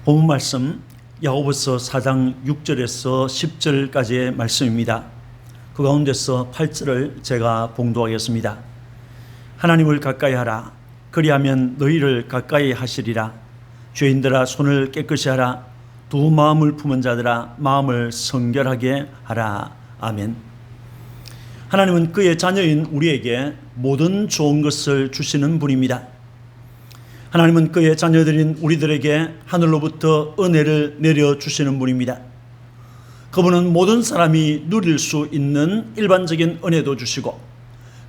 본문 말씀 야고보서 4장 6절에서 10절까지의 말씀입니다. 그 가운데서 8절을 제가 봉독하겠습니다. 하나님을 가까이 하라. 그리하면 너희를 가까이 하시리라. 죄인들아 손을 깨끗이 하라. 두 마음을 품은 자들아 마음을 성결하게 하라. 아멘. 하나님은 그의 자녀인 우리에게 모든 좋은 것을 주시는 분입니다. 하나님은 그의 자녀들인 우리들에게 하늘로부터 은혜를 내려주시는 분입니다. 그분은 모든 사람이 누릴 수 있는 일반적인 은혜도 주시고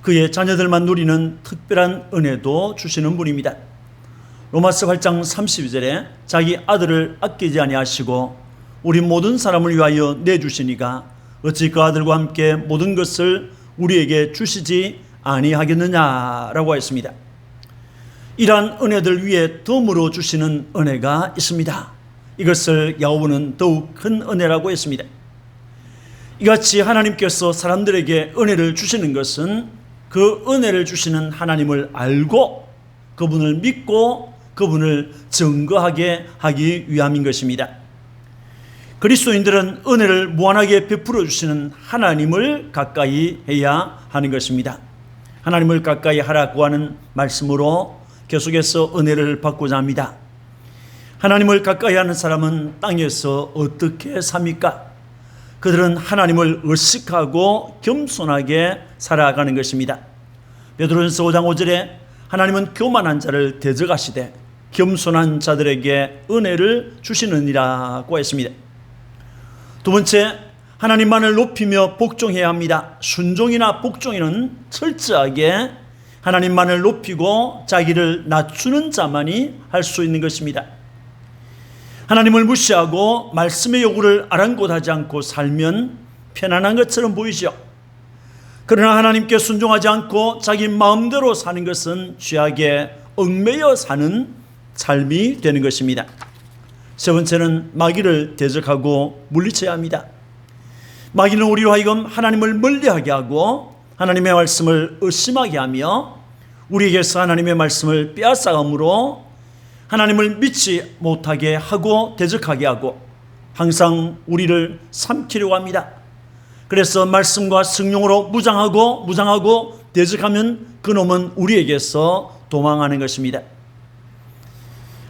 그의 자녀들만 누리는 특별한 은혜도 주시는 분입니다. 로마서 8장 32절에 자기 아들을 아끼지 아니하시고 우리 모든 사람을 위하여 내주시니가 어찌 그 아들과 함께 모든 것을 우리에게 주시지 아니하겠느냐라고 했습니다. 이러한 은혜들 위에 덤으로 주시는 은혜가 있습니다. 이것을 야고보는 더욱 큰 은혜라고 했습니다. 이같이 하나님께서 사람들에게 은혜를 주시는 것은 그 은혜를 주시는 하나님을 알고 그분을 믿고 그분을 증거하게 하기 위함인 것입니다. 그리스도인들은 은혜를 무한하게 베풀어 주시는 하나님을 가까이 해야 하는 것입니다. 하나님을 가까이 하라고 하는 말씀으로 계속해서 은혜를 받고자 합니다. 하나님을 가까이 하는 사람은 땅에서 어떻게 삽니까? 그들은 하나님을 의식하고 겸손하게 살아가는 것입니다. 베드로전서 5장 5절에 하나님은 교만한 자를 대적하시되 겸손한 자들에게 은혜를 주시느니라고 했습니다. 두 번째, 하나님만을 높이며 복종해야 합니다. 순종이나 복종에는 철저하게 하나님만을 높이고 자기를 낮추는 자만이 할 수 있는 것입니다. 하나님을 무시하고 말씀의 요구를 아랑곳하지 않고 살면 편안한 것처럼 보이죠. 그러나 하나님께 순종하지 않고 자기 마음대로 사는 것은 죄악에 얽매여 사는 삶이 되는 것입니다. 세 번째는 마귀를 대적하고 물리쳐야 합니다. 마귀는 우리로 하여금 하나님을 멀리하게 하고 하나님의 말씀을 의심하게 하며 우리에게서 하나님의 말씀을 빼앗아감으로 하나님을 믿지 못하게 하고 대적하게 하고 항상 우리를 삼키려고 합니다. 그래서 말씀과 성령으로 무장하고 대적하면 그놈은 우리에게서 도망하는 것입니다.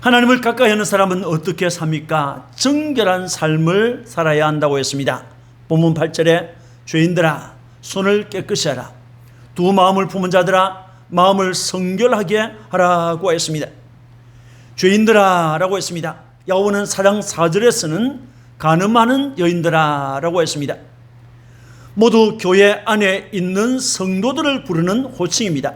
하나님을 가까이 하는 사람은 어떻게 삽니까? 정결한 삶을 살아야 한다고 했습니다. 본문 8절에 죄인들아 손을 깨끗이 하라. 두 마음을 품은 자들아 마음을 성결하게 하라고 했습니다. 죄인들아 라고 했습니다. 야고보는 4장 4절에서는 간음하는 여인들아 라고 했습니다. 모두 교회 안에 있는 성도들을 부르는 호칭입니다.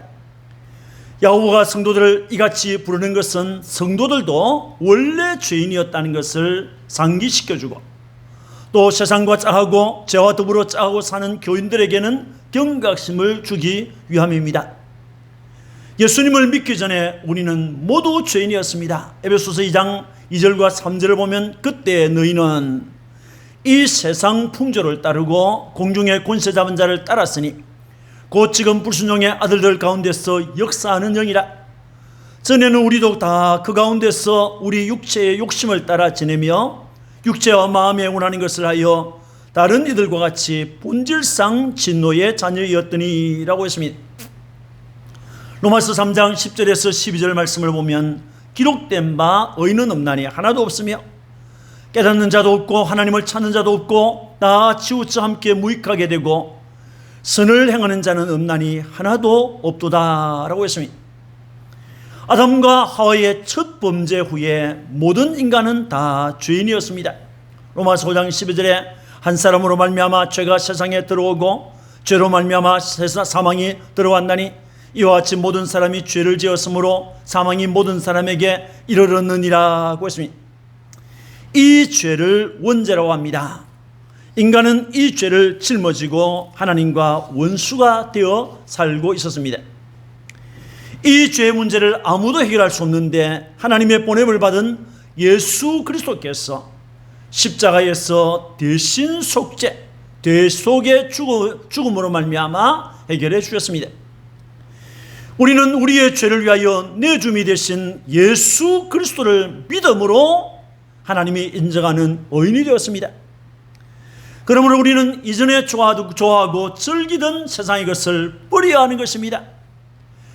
야고보가 성도들을 이같이 부르는 것은 성도들도 원래 죄인이었다는 것을 상기시켜주고 또 세상과 짜하고 죄와 더불어 짜하고 사는 교인들에게는 경각심을 주기 위함입니다. 예수님을 믿기 전에 우리는 모두 죄인이었습니다. 에베소서 2장 2절과 3절을 보면 그때 너희는 이 세상 풍조를 따르고 공중의 권세 잡은 자를 따랐으니 곧 지금 불순종의 아들들 가운데서 역사하는 영이라. 전에는 우리도 다 그 가운데서 우리 육체의 욕심을 따라 지내며 육체와 마음에 원하는 것을 하여 다른 이들과 같이 본질상 진노의 자녀이었더니 라고 했습니다. 로마서 3장 10절에서 12절 말씀을 보면 기록된 바 의인은 없나니 하나도 없으며 깨닫는 자도 없고 하나님을 찾는 자도 없고 다 치우쳐 함께 무익하게 되고 선을 행하는 자는 없나니 하나도 없도다 라고 했습니다. 아담과 하와의 첫 범죄 후에 모든 인간은 다 죄인이었습니다. 로마서 5장 12절에 한 사람으로 말미암아 죄가 세상에 들어오고 죄로 말미암아 사망이 들어왔나니 이와 같이 모든 사람이 죄를 지었으므로 사망이 모든 사람에게 이르렀느니라고 했습니다. 이 죄를 원죄라고 합니다. 인간은 이 죄를 짊어지고 하나님과 원수가 되어 살고 있었습니다. 이 죄의 문제를 아무도 해결할 수 없는데 하나님의 보냄을 받은 예수 그리스도께서 십자가에서 대신 속죄, 대속의 죽음으로 말미암아 해결해 주셨습니다. 우리는 우리의 죄를 위하여 내줌이 되신 예수 그리스도를 믿음으로 하나님이 인정하는 의인이 되었습니다. 그러므로 우리는 이전에 좋아하고 즐기던 세상의 것을 버려야 하는 것입니다.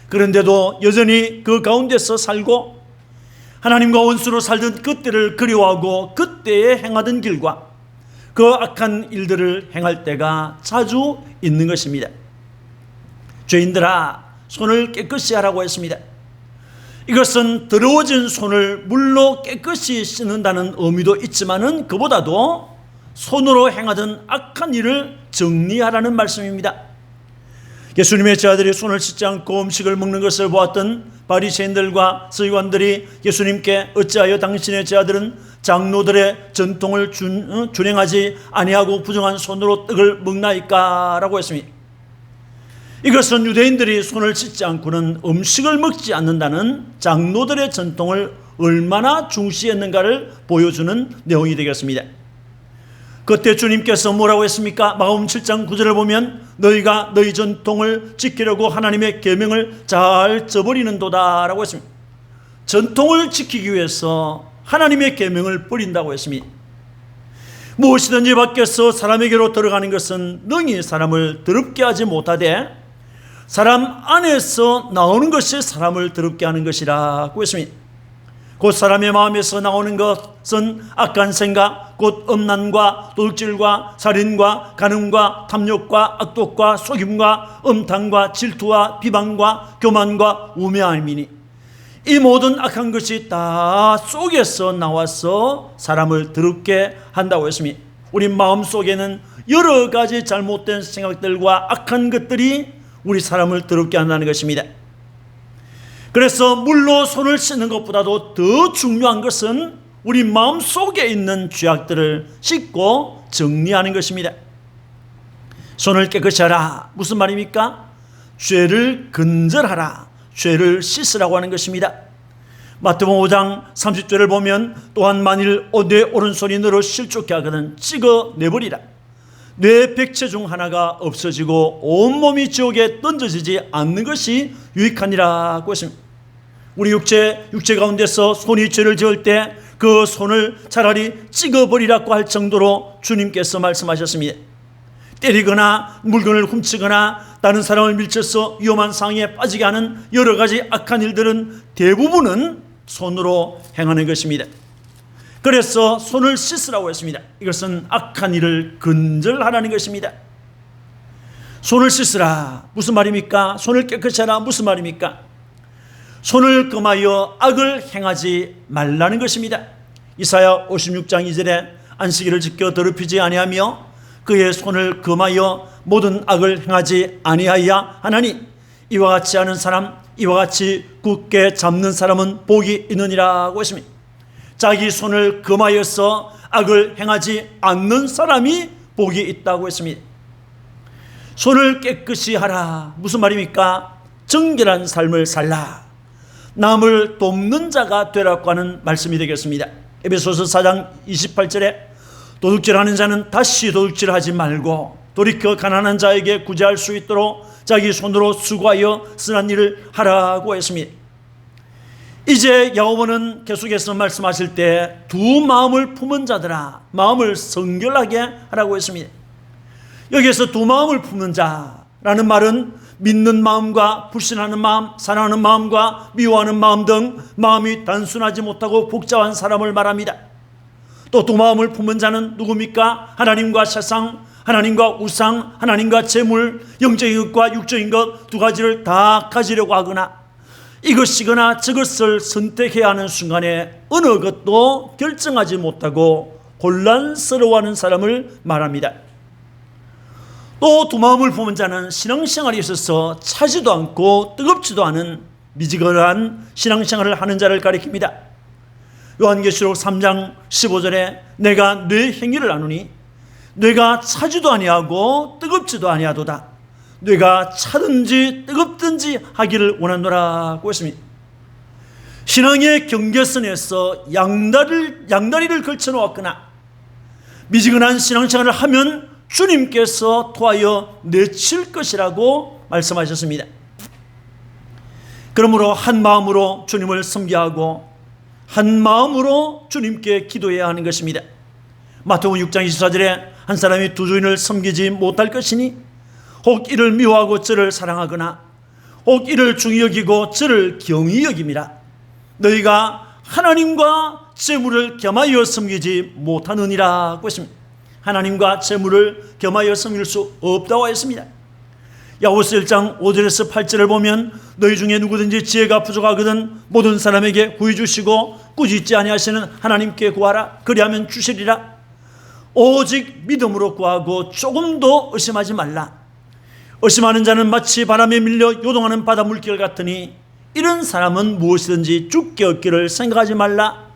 그런데도 여전히 그 가운데서 살고 하나님과 원수로 살던 그때를 그리워하고 그때에 행하던 길과 그 악한 일들을 행할 때가 자주 있는 것입니다. 죄인들아, 손을 깨끗이 하라고 했습니다. 이것은 더러워진 손을 물로 깨끗이 씻는다는 의미도 있지만은 그보다도 손으로 행하던 악한 일을 정리하라는 말씀입니다. 예수님의 제자들이 손을 씻지 않고 음식을 먹는 것을 보았던 바리새인들과 서기관들이 예수님께 어찌하여 당신의 제자들은 장로들의 전통을 준행하지 아니하고 부정한 손으로 떡을 먹나이까? 라고 했습니다. 이것은 유대인들이 손을 씻지 않고는 음식을 먹지 않는다는 장로들의 전통을 얼마나 중시했는가를 보여주는 내용이 되겠습니다. 그때 주님께서 뭐라고 했습니까? 마가복음 7장 9절을 보면 너희가 너희 전통을 지키려고 하나님의 계명을 잘 저버리는도다 라고 했습니다. 전통을 지키기 위해서 하나님의 계명을 버린다고 했습니다. 무엇이든지 밖에서 사람에게로 들어가는 것은 능히 사람을 더럽게 하지 못하되 사람 안에서 나오는 것이 사람을 더럽게 하는 것이라고 했습니다. 곧 사람의 마음에서 나오는 것은 악한 생각, 곧 음란과 도둑질과 살인과 간음과 탐욕과 악독과 속임과 음탕과 질투와 비방과 교만과 우매함이니 이 모든 악한 것이 다 속에서 나와서 사람을 더럽게 한다고 했습니다. 우리 마음속에는 여러 가지 잘못된 생각들과 악한 것들이 우리 사람을 더럽게 한다는 것입니다. 그래서 물로 손을 씻는 것보다도 더 중요한 것은 우리 마음속에 있는 죄악들을 씻고 정리하는 것입니다. 손을 깨끗이 하라. 무슨 말입니까? 죄를 근절하라. 죄를 씻으라고 하는 것입니다. 마태복음 5장 30절을 보면 또한 만일 내 오른손이 너를 실족해 하거든 찍어내버리라. 뇌 백체 중 하나가 없어지고 온몸이 지옥에 던져지지 않는 것이 유익하니라고 했습니다. 우리 육체 가운데서 손이 죄를 지을 때 그 손을 차라리 찍어버리라고 할 정도로 주님께서 말씀하셨습니다. 때리거나 물건을 훔치거나 다른 사람을 밀쳐서 위험한 상황에 빠지게 하는 여러 가지 악한 일들은 대부분은 손으로 행하는 것입니다. 그래서 손을 씻으라고 했습니다. 이것은 악한 일을 근절하라는 것입니다. 손을 씻으라. 무슨 말입니까? 손을 깨끗이 하라. 무슨 말입니까? 손을 금하여 악을 행하지 말라는 것입니다. 이사야 56장 2절에 안식일을 지켜 더럽히지 아니하며 그의 손을 금하여 모든 악을 행하지 아니하여 하나니 이와 같이 하는 사람, 이와 같이 굳게 잡는 사람은 복이 있느니라고 했습니다. 자기 손을 금하여서 악을 행하지 않는 사람이 복이 있다고 했습니다. 손을 깨끗이 하라. 무슨 말입니까? 정결한 삶을 살라. 남을 돕는 자가 되라고 하는 말씀이 되겠습니다. 에베소서 4장 28절에 도둑질하는 자는 다시 도둑질하지 말고 돌이켜 가난한 자에게 구제할 수 있도록 자기 손으로 수고하여 선한 일을 하라고 했습니다. 이제 야고보는 계속해서 말씀하실 때 두 마음을 품은 자들아 마음을 성결하게 하라고 했습니다. 여기에서 두 마음을 품는 자라는 말은 믿는 마음과 불신하는 마음, 사랑하는 마음과 미워하는 마음 등 마음이 단순하지 못하고 복잡한 사람을 말합니다. 또 두 마음을 품은 자는 누굽니까? 하나님과 세상, 하나님과 우상, 하나님과 재물, 영적인 것과 육적인 것 두 가지를 다 가지려고 하거나 이것이거나 저것을 선택해야 하는 순간에 어느 것도 결정하지 못하고 곤란스러워하는 사람을 말합니다. 또 두 마음을 품은 자는 신앙생활에 있어서 차지도 않고 뜨겁지도 않은 미지근한 신앙생활을 하는 자를 가리킵니다. 요한계시록 3장 15절에 내가 뇌 행위를 아노니 뇌가 차지도 아니하고 뜨겁지도 아니하도다. 뇌가 차든지 뜨겁든지 하기를 원하노라고 했습니다. 신앙의 경계선에서 양다리를 걸쳐놓았거나 미지근한 신앙생활을 하면 주님께서 토하여 내칠 것이라고 말씀하셨습니다. 그러므로 한 마음으로 주님을 섬기하고 한 마음으로 주님께 기도해야 하는 것입니다. 마태복음 6장 24절에 한 사람이 두 주인을 섬기지 못할 것이니 혹 이를 미워하고 저를 사랑하거나 혹 이를 중히 여기고 저를 경히 여김이라. 너희가 하나님과 재물을 겸하여 섬기지 못하느니라고 했습니다. 하나님과 재물을 겸하여 섬길 수 없다고 했습니다. 야고보서 1장 5절에서 8절을 보면 너희 중에 누구든지 지혜가 부족하거든 모든 사람에게 구해 주시고 꾸짖지 아니하시는 하나님께 구하라. 그리하면 주시리라. 오직 믿음으로 구하고 조금도 의심하지 말라. 의심하는 자는 마치 바람에 밀려 요동하는 바다 물결 같으니 이런 사람은 무엇이든지 죽게 얻기를 생각하지 말라.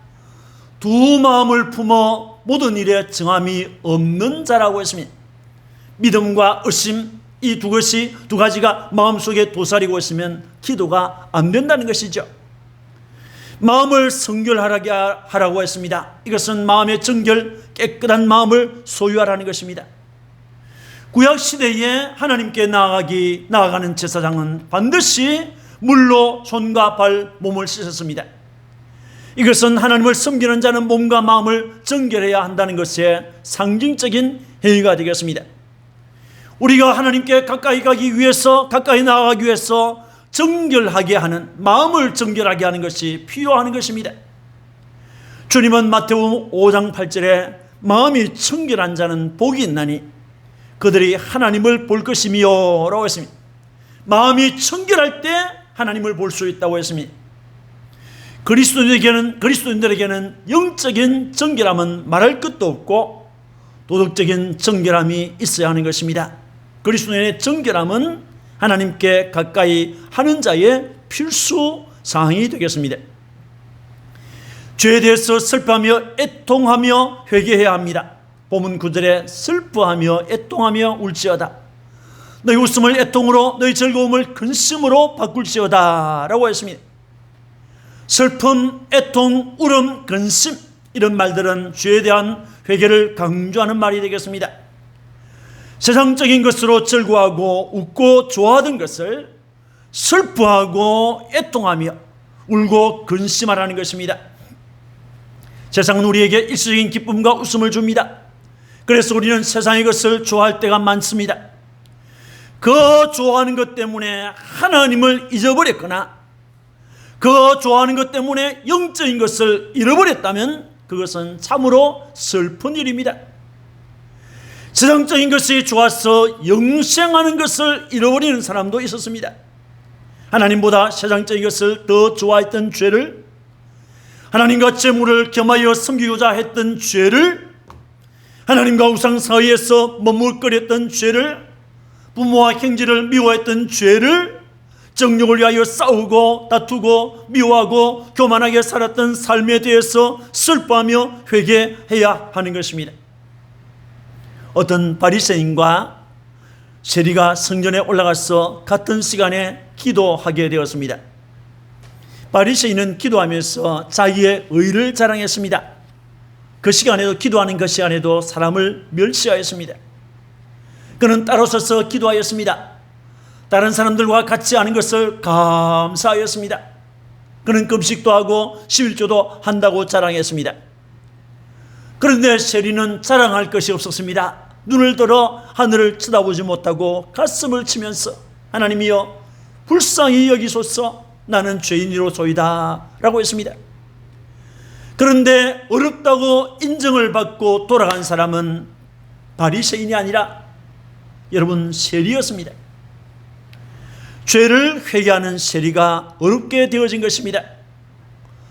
두 마음을 품어 모든 일에 정함이 없는 자라고 했습니다. 믿음과 의심, 이 두 가지가 마음속에 도사리고 있으면 기도가 안 된다는 것이죠. 마음을 성결하게 하라고 했습니다. 이것은 마음의 정결, 깨끗한 마음을 소유하라는 것입니다. 구약시대에 하나님께 나아가는 제사장은 반드시 물로 손과 발, 몸을 씻었습니다. 이것은 하나님을 섬기는 자는 몸과 마음을 정결해야 한다는 것의 상징적인 행위가 되겠습니다. 우리가 하나님께 가까이 나아가기 위해서 정결하게 하는, 마음을 정결하게 하는 것이 필요한 것입니다. 주님은 마태복음 5장 8절에 마음이 청결한 자는 복이 있나니 그들이 하나님을 볼 것이며 라고 했습니다. 마음이 청결할 때 하나님을 볼 수 있다고 했습니다. 그리스도인들에게는 영적인 정결함은 말할 것도 없고 도덕적인 정결함이 있어야 하는 것입니다. 그리스도인의 정결함은 하나님께 가까이 하는 자의 필수 사항이 되겠습니다. 죄에 대해서 슬퍼하며 애통하며 회개해야 합니다. 본문 9절에 슬퍼하며 애통하며 울지어다. 너희 웃음을 애통으로 너희 즐거움을 근심으로 바꿀지어다 라고 했습니다. 슬픔, 애통, 울음, 근심, 이런 말들은 죄에 대한 회개를 강조하는 말이 되겠습니다. 세상적인 것으로 즐거워하고 웃고 좋아하던 것을 슬퍼하고 애통하며 울고 근심하라는 것입니다. 세상은 우리에게 일시적인 기쁨과 웃음을 줍니다. 그래서 우리는 세상의 것을 좋아할 때가 많습니다. 그 좋아하는 것 때문에 하나님을 잊어버렸거나 그 좋아하는 것 때문에 영적인 것을 잃어버렸다면 그것은 참으로 슬픈 일입니다. 세상적인 것이 좋아서 영생하는 것을 잃어버리는 사람도 있었습니다. 하나님보다 세상적인 것을 더 좋아했던 죄를, 하나님과 재물을 겸하여 섬기고자 했던 죄를, 하나님과 우상 사이에서 머뭇거렸던 죄를, 부모와 형제를 미워했던 죄를, 정욕을 위하여 싸우고 다투고 미워하고 교만하게 살았던 삶에 대해서 슬퍼하며 회개해야 하는 것입니다. 어떤 바리새인과 세리가 성전에 올라가서 같은 시간에 기도하게 되었습니다. 바리새인은 기도하면서 자기의 의를 자랑했습니다. 그 시간에도, 기도하는 그 시간에도 사람을 멸시하였습니다. 그는 따로 서서 기도하였습니다. 다른 사람들과 같이 하는 것을 감사하였습니다. 그는 금식도 하고 11조도 한다고 자랑했습니다. 그런데 세리는 자랑할 것이 없었습니다. 눈을 들어 하늘을 쳐다보지 못하고 가슴을 치면서 하나님이여 불쌍히 여기소서, 나는 죄인이로소이다 라고 했습니다. 그런데 어렵다고 인정을 받고 돌아간 사람은 바리새인이 아니라 여러분 세리였습니다. 죄를 회개하는 세리가 어렵게 되어진 것입니다.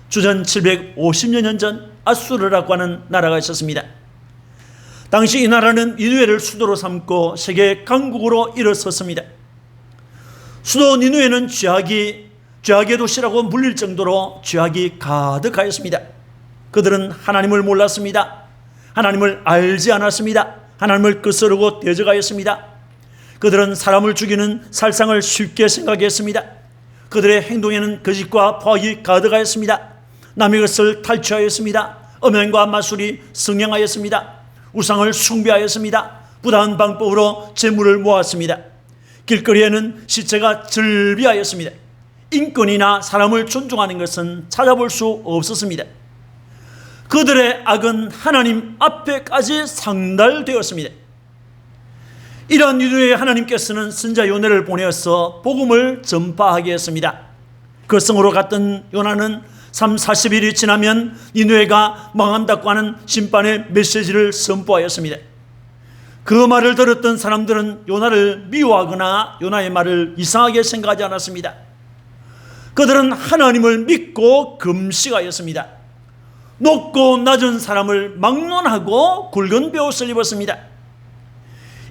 주전 750여 년 전 아수르라고 하는 나라가 있었습니다. 당시 이 나라는 니느웨를 수도로 삼고 세계 강국으로 일어섰습니다. 수도 니느웨는 죄악의 도시라고 불릴 정도로 죄악이 가득하였습니다. 그들은 하나님을 몰랐습니다. 하나님을 알지 않았습니다. 하나님을 거스르고 대적하였습니다. 그들은 사람을 죽이는 살상을 쉽게 생각했습니다. 그들의 행동에는 거짓과 포악이 가득하였습니다. 남의 것을 탈취하였습니다. 음행과 마술이 성행하였습니다. 우상을 숭배하였습니다. 부당한 방법으로 재물을 모았습니다. 길거리에는 시체가 절비하였습니다. 인권이나 사람을 존중하는 것은 찾아볼 수 없었습니다. 그들의 악은 하나님 앞에까지 상달되었습니다. 이러한 이유에 하나님께서는 선지자 요나를 보내어서 복음을 전파하게 했습니다. 그 성으로 갔던 요나는 40일이 지나면 니느웨가 망한다고 하는 심판의 메시지를 선포하였습니다. 그 말을 들었던 사람들은 요나를 미워하거나 요나의 말을 이상하게 생각하지 않았습니다. 그들은 하나님을 믿고 금식하였습니다. 높고 낮은 사람을 막론하고 굵은 베옷을 입었습니다.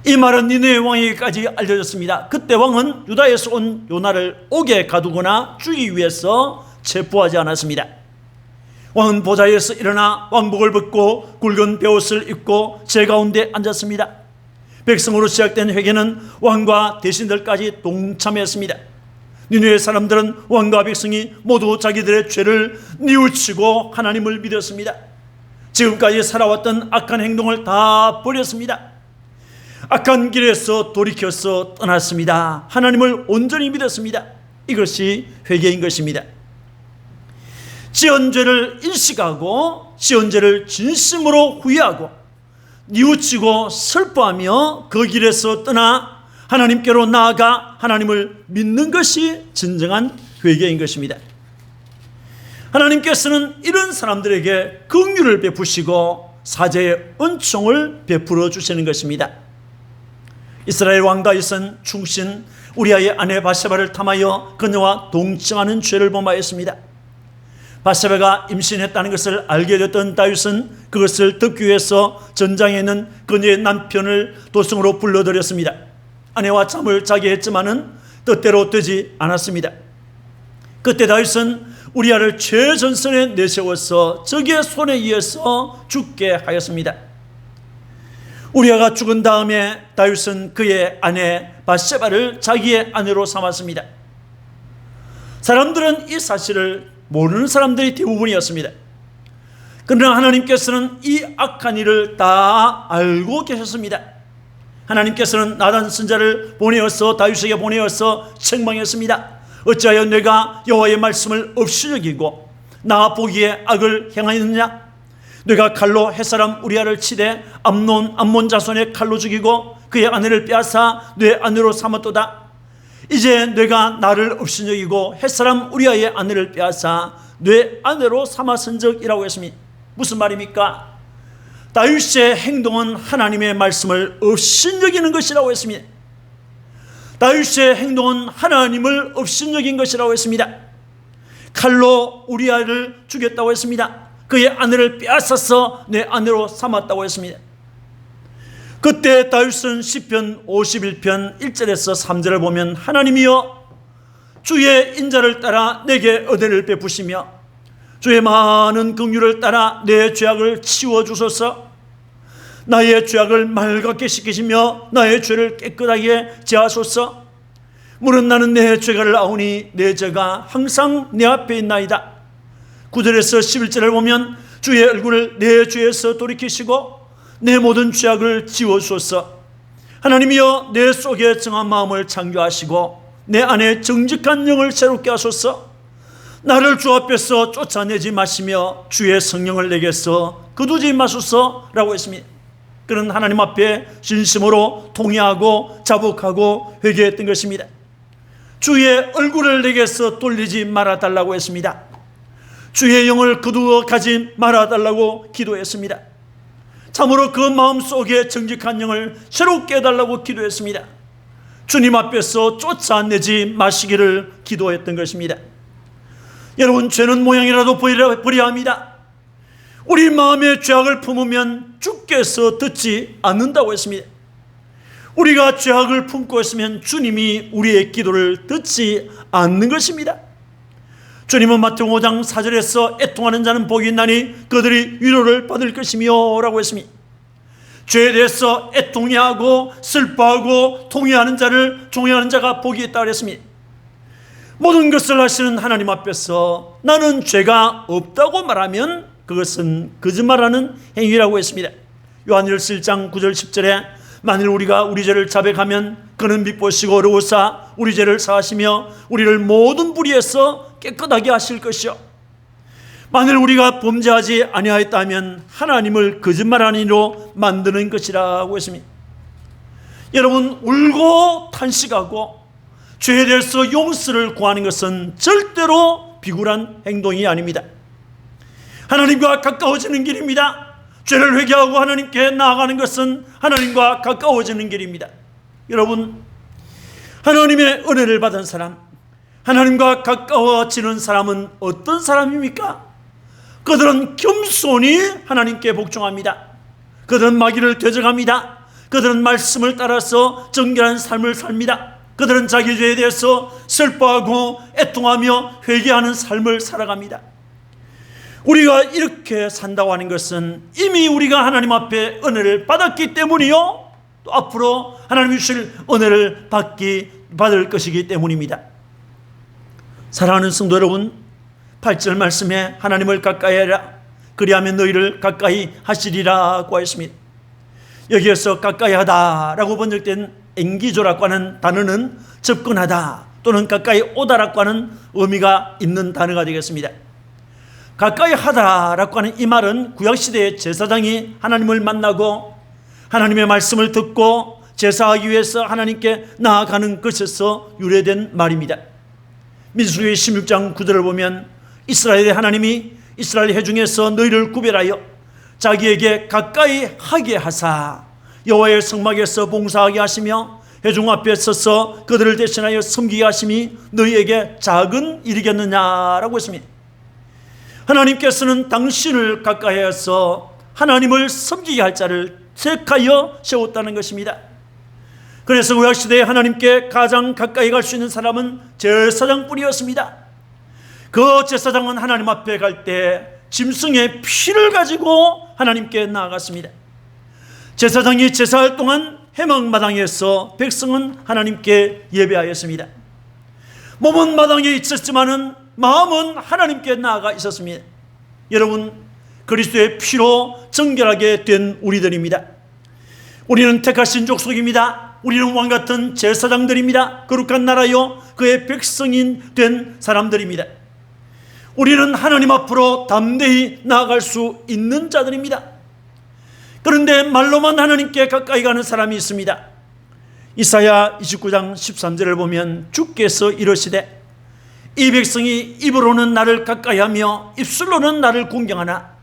이 말은 니느웨 왕에게까지 알려졌습니다. 그때 왕은 유다에서 온 요나를 옥에 가두거나 죽이기 위해서 체포하지 않았습니다. 왕은 보좌에서 일어나 왕복을 벗고 굵은 베옷을 입고 제 가운데 앉았습니다. 백성으로 시작된 회개는 왕과 대신들까지 동참했습니다. 니느웨 사람들은 왕과 백성이 모두 자기들의 죄를 뉘우치고 하나님을 믿었습니다. 지금까지 살아왔던 악한 행동을 다 버렸습니다. 악한 길에서 돌이켜서 떠났습니다. 하나님을 온전히 믿었습니다. 이것이 회개인 것입니다. 지은 죄를 인식하고 지은 죄를 진심으로 후회하고 뉘우치고 슬퍼하며 그 길에서 떠나 하나님께로 나아가 하나님을 믿는 것이 진정한 회개인 것입니다. 하나님께서는 이런 사람들에게 긍휼을 베푸시고 사죄의 은총을 베풀어 주시는 것입니다. 이스라엘 왕 다윗은 충신 우리아의 아내 바세바를 탐하여 그녀와 동침하는 죄를 범하였습니다. 바세바가 임신했다는 것을 알게 됐던 다윗은 그것을 듣기 위해서 전장에 있는 그녀의 남편을 도성으로 불러들였습니다. 아내와 잠을 자게 했지만은 뜻대로 되지 않았습니다. 그때 다윗은 우리아를 최전선에 내세워서 적의 손에 의해서 죽게 하였습니다. 우리아가 죽은 다음에 다윗은 그의 아내 바세바를 자기의 아내로 삼았습니다. 사람들은 이 사실을 모르는 사람들이 대부분이었습니다. 그러나 하나님께서는 이 악한 일을 다 알고 계셨습니다. 하나님께서는 나단 선지자를 보내어서 다윗에게 보내어서 책망했습니다. 어찌하여 내가 여호와의 말씀을 없이 여기고 나 보기에 악을 행하였느냐? 내가 칼로 햇사람 우리아를 치되 암몬 자손의 칼로 죽이고 그의 아내를 빼앗아 내 아내로 삼았도다. 이제 내가 나를 없이 여기고 햇사람 우리아의 아내를 빼앗아 내 아내로 삼았은적이라고 했습니다. 무슨 말입니까? 다윗의 행동은 하나님의 말씀을 없이 여기는 것이라고 했습니다. 다윗의 행동은 하나님을 없이 여긴 것이라고 했습니다. 칼로 우리아를 죽였다고 했습니다. 그의 아내를 빼앗아서 내 아내로 삼았다고 했습니다. 그때 다윗은 시편 51편 1절에서 3절을 보면 하나님이여 주의 인자를 따라 내게 은혜를 베푸시며 주의 많은 긍휼을 따라 내 죄악을 치워주소서. 나의 죄악을 맑게 씻기시며 나의 죄를 깨끗하게 제하소서. 물은 나는 내 죄가를 아오니 내 죄가 항상 내 앞에 있나이다. 9절에서 11절을 보면 주의 얼굴을 내 죄에서 돌이키시고 내 모든 죄악을 지워주소서. 하나님이여 내 속에 정한 마음을 창조하시고 내 안에 정직한 영을 새롭게 하소서. 나를 주 앞에서 쫓아내지 마시며 주의 성령을 내게서 거두지 마소서라고 했습니다. 그는 하나님 앞에 진심으로 통회하고 자복하고 회개했던 것입니다. 주의 얼굴을 내게서 돌리지 말아달라고 했습니다. 주의 영을 거두어 가지 말아달라고 기도했습니다. 참으로 그 마음속에 정직한 영을 새롭게 해달라고 기도했습니다. 주님 앞에서 쫓아내지 마시기를 기도했던 것입니다. 여러분, 죄는 모양이라도 버려야 합니다. 우리 마음의 죄악을 품으면 주께서 듣지 않는다고 했습니다. 우리가 죄악을 품고 있으면 주님이 우리의 기도를 듣지 않는 것입니다. 주님은 마태복음 5장 4절에서 애통하는 자는 복이 있나니 그들이 위로를 받을 것이며 라고 했습니다. 죄에 대해서 애통해하고 슬퍼하고 통회하는 자를 종회하는 자가 복이 있다고 했습니다. 모든 것을 하시는 하나님 앞에서 나는 죄가 없다고 말하면 그것은 거짓말하는 행위라고 했습니다. 요한일서 1장 9절 10절에 만일 우리가 우리 죄를 자백하면 그는 미쁘시고 어려우사 우리 죄를 사하시며 우리를 모든 불의에서 깨끗하게 하실 것이요 만일 우리가 범죄하지 아니하였다면 하나님을 거짓말하는 이로 만드는 것이라고 했습니다. 여러분, 울고 탄식하고 죄에 대해서 용서를 구하는 것은 절대로 비굴한 행동이 아닙니다. 하나님과 가까워지는 길입니다. 죄를 회개하고 하나님께 나아가는 것은 하나님과 가까워지는 길입니다. 여러분, 하나님의 은혜를 받은 사람, 하나님과 가까워지는 사람은 어떤 사람입니까? 그들은 겸손히 하나님께 복종합니다. 그들은 마귀를 대적합니다. 그들은 말씀을 따라서 정결한 삶을 삽니다. 그들은 자기 죄에 대해서 슬퍼하고 애통하며 회개하는 삶을 살아갑니다. 우리가 이렇게 산다고 하는 것은 이미 우리가 하나님 앞에 은혜를 받았기 때문이요, 또 앞으로 하나님이 주실 은혜를 받을 것이기 때문입니다. 사랑하는 성도 여러분, 8절 말씀에 하나님을 가까이 하라 그리하면 너희를 가까이 하시리라고 하였습니다. 여기에서 가까이 하다라고 번역된 앵기조라고 하는 단어는 접근하다 또는 가까이 오다라고 하는 의미가 있는 단어가 되겠습니다. 가까이 하다라고 하는 이 말은 구약시대의 제사장이 하나님을 만나고 하나님의 말씀을 듣고 제사하기 위해서 하나님께 나아가는 것에서 유래된 말입니다. 민수기 16장 9절을 보면 이스라엘의 하나님이 이스라엘 회중에서 너희를 구별하여 자기에게 가까이 하게 하사 여호와의 성막에서 봉사하게 하시며 회중 앞에 서서 그들을 대신하여 섬기게 하심이 너희에게 작은 일이겠느냐라고 했습니다. 하나님께서는 당신을 가까이 해서 하나님을 섬기게 할 자를 택하여 세웠다는 것입니다. 그래서 구약시대에 하나님께 가장 가까이 갈 수 있는 사람은 제사장뿐이었습니다. 그 제사장은 하나님 앞에 갈 때 짐승의 피를 가지고 하나님께 나아갔습니다. 제사장이 제사할 동안 회막마당에서 백성은 하나님께 예배하였습니다. 몸은 마당에 있었지만은 마음은 하나님께 나아가 있었습니다. 여러분, 그리스도의 피로 정결하게 된 우리들입니다. 우리는 택하신 족속입니다. 우리는 왕같은 제사장들입니다. 거룩한 나라요 그의 백성인 된 사람들입니다. 우리는 하나님 앞으로 담대히 나아갈 수 있는 자들입니다. 그런데 말로만 하나님께 가까이 가는 사람이 있습니다. 이사야 29장 13절을 보면 주께서 이르시되 이 백성이 입으로는 나를 가까이하며 입술로는 나를 공경하나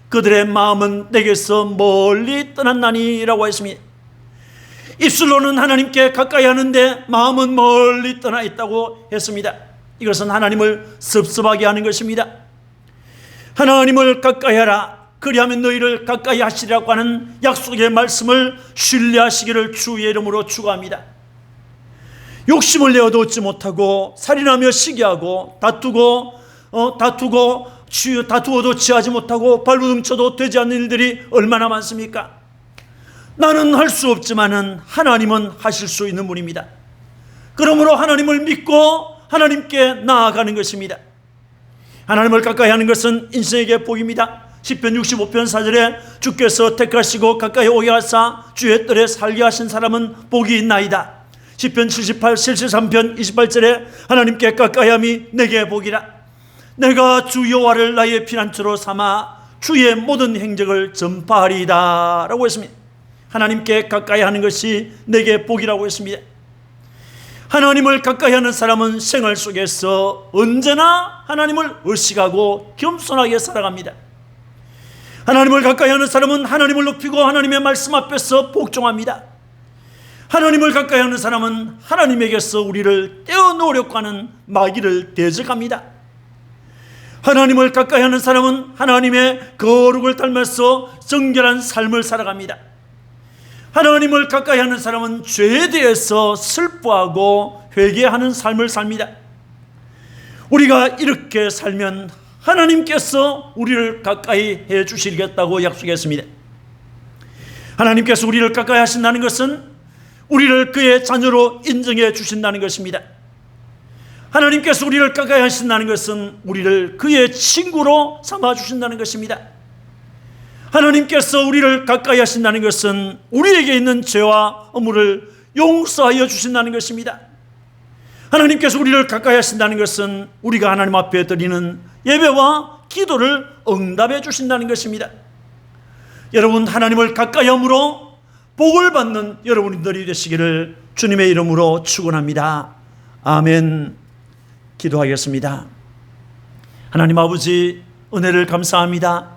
그들의 마음은 내게서 멀리 떠났나니라고 했습니다. 입술로는 하나님께 가까이 하는데 마음은 멀리 떠나 있다고 했습니다. 이것은 하나님을 섭섭하게 하는 것입니다. 하나님을 가까이 하라 그리하면 너희를 가까이 하시리라고 하는 약속의 말씀을 신뢰하시기를 주의 이름으로 축원합니다. 욕심을 내어도 얻지 못하고 살인하며 시기하고 다투어도 취하지 못하고 발부둥쳐도 되지 않는 일들이 얼마나 많습니까? 나는 할 수 없지만은 하나님은 하실 수 있는 분입니다. 그러므로 하나님을 믿고 하나님께 나아가는 것입니다. 하나님을 가까이 하는 것은 인생에게 복입니다. 시편 65편 4절에 주께서 택하시고 가까이 오게 하사 주의 뜰에 살게 하신 사람은 복이 있나이다. 시편 73편 28절에 하나님께 가까이함이 내게 복이라. 내가 주 여호와를 나의 피난처로 삼아 주의 모든 행적을 전파하리이다 라고 했습니다. 하나님께 가까이 하는 것이 내게 복이라고 했습니다. 하나님을 가까이 하는 사람은 생활 속에서 언제나 하나님을 의식하고 겸손하게 살아갑니다. 하나님을 가까이 하는 사람은 하나님을 높이고 하나님의 말씀 앞에서 복종합니다. 하나님을 가까이 하는 사람은 하나님에게서 우리를 떼어놓으려고 하는 마귀를 대적합니다. 하나님을 가까이 하는 사람은 하나님의 거룩을 닮아서 정결한 삶을 살아갑니다. 하나님을 가까이 하는 사람은 죄에 대해서 슬퍼하고 회개하는 삶을 삽니다. 우리가 이렇게 살면 하나님께서 우리를 가까이 해 주시겠다고 약속했습니다. 하나님께서 우리를 가까이 하신다는 것은 우리를 그의 자녀로 인정해 주신다는 것입니다. 하나님께서 우리를 가까이 하신다는 것은 우리를 그의 친구로 삼아 주신다는 것입니다. 하나님께서 우리를 가까이 하신다는 것은 우리에게 있는 죄와 허물을 용서하여 주신다는 것입니다. 하나님께서 우리를 가까이 하신다는 것은 우리가 하나님 앞에 드리는 예배와 기도를 응답해 주신다는 것입니다. 여러분, 하나님을 가까이 함으로 복을 받는 여러분들이 되시기를 주님의 이름으로 축원합니다. 아멘. 기도하겠습니다. 하나님 아버지, 은혜를 감사합니다.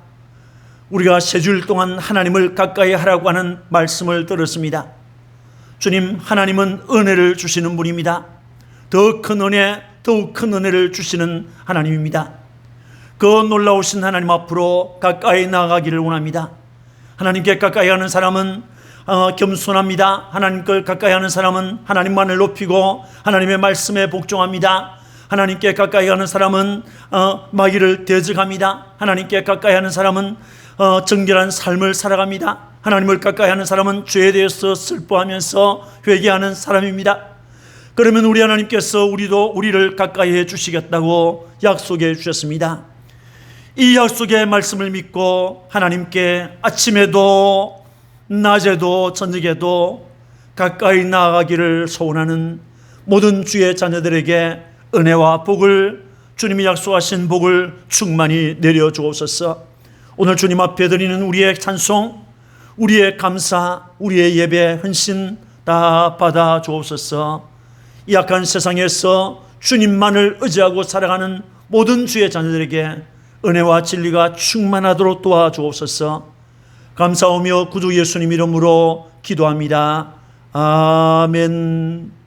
우리가 세 주일 동안 하나님을 가까이 하라고 하는 말씀을 들었습니다. 주님, 하나님은 은혜를 주시는 분입니다. 더 큰 은혜, 더욱 큰 은혜를 주시는 하나님입니다. 그 놀라우신 하나님 앞으로 가까이 나아가기를 원합니다. 하나님께 가까이 하는 사람은 겸손합니다. 하나님께 가까이 하는 사람은 하나님만을 높이고 하나님의 말씀에 복종합니다. 하나님께 가까이 하는 사람은 마귀를 대적합니다. 하나님께 가까이 하는 사람은 정결한 삶을 살아갑니다. 하나님을 가까이 하는 사람은 죄에 대해서 슬퍼하면서 회개하는 사람입니다. 그러면 우리 하나님께서 우리를 가까이 해 주시겠다고 약속해 주셨습니다. 이 약속의 말씀을 믿고 하나님께 아침에도 낮에도 저녁에도 가까이 나아가기를 소원하는 모든 주의 자녀들에게 은혜와 복을, 주님이 약속하신 복을 충만히 내려주옵소서. 오늘 주님 앞에 드리는 우리의 찬송, 우리의 감사, 우리의 예배, 헌신 다 받아 주옵소서. 이 약한 세상에서 주님만을 의지하고 살아가는 모든 주의 자녀들에게 은혜와 진리가 충만하도록 도와주옵소서. 감사하며 구주 예수님 이름으로 기도합니다. 아멘.